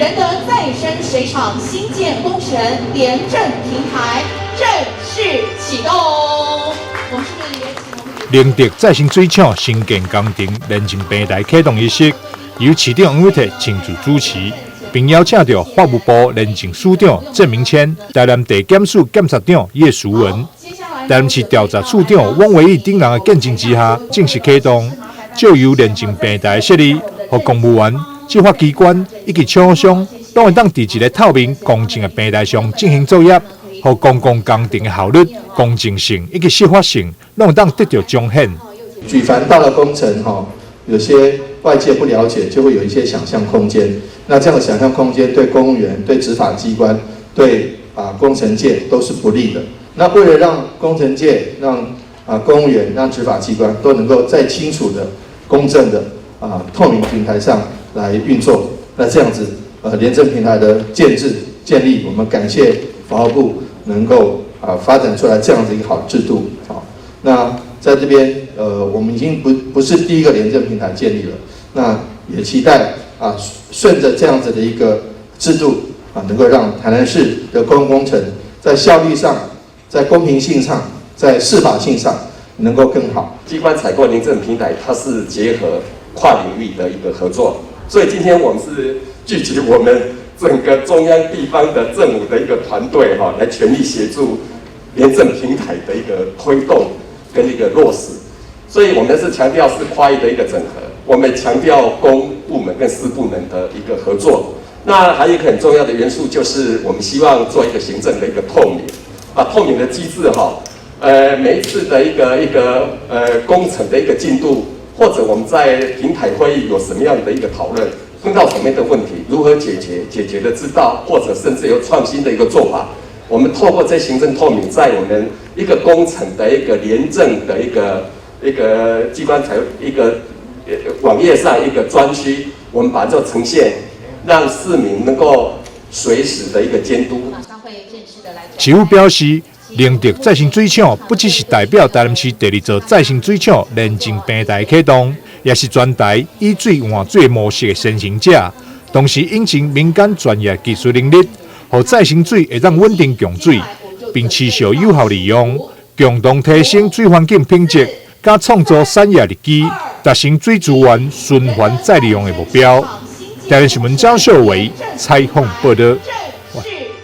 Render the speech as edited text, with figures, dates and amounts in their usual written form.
仁德再生水厂新建工程廉政平台正式启动。我们是不是也请仁德再生水厂新建工程认证平台启动仪式，由市长王伟特亲自主持，并邀请到法务部认证署长郑明谦、台南地检署检察长叶淑文、台南市调查处长汪维义等人的见证之下，正式启动。就由认证平台设立，和公务员、执法机关以及厂商，都会当伫一个透明、公正的平台上进行作业，和公共工程的效率、公正性以及合法性，都会当得到彰显。举凡大的工程有些外界不了解，就会有一些想象空间。那这样的想象空间对公务员、对执法机关、对工程界都是不利的。那为了让工程界、让公务员、让执法机关都能够在清楚的、公正的透明平台上来运作，那这样子廉政平台的建立，我们感谢法务部能够发展出来这样子一个好制度。那在这边我们已经不是第一个廉政平台建立了，那也期待顺着这样子的一个制度能够让台南市的公共工程在效率上、在公平性上、在适法性上能够更好。机关采购廉政平台，它是结合跨领域的一个合作，所以今天我们是聚集我们整个中央地方的政府的一个团队来全力协助廉政平台的一个推动跟一个落实。所以我们是强调是跨域的一个整合，我们强调公部门跟私部门的一个合作。那还有一个很重要的元素，就是我们希望做一个行政的一个透明，透明的机制每一次的一个工程的一个进度，或者我们在平台会议有什么样的一个讨论，碰到什么样的问题，如何解决的知道，或者甚至有创新的一个做法，我们透过这行政透明，在我们一个工程的一个廉政的一个机关一个网页上一个专区，我们把这呈现，让市民能够随时的一个监督。市府表示，仁德再生水厂不只是代表台南市第二座再生水厂认证平台启动，也是全台以水换水模式的先行者，同时引进民间专业技术能力，让再生水会当稳定供水，并持续有效利用，共同提升水环境品质，加创造产业利基，达成水资源循环再利用的目标。台南新闻张秀伟采访报道。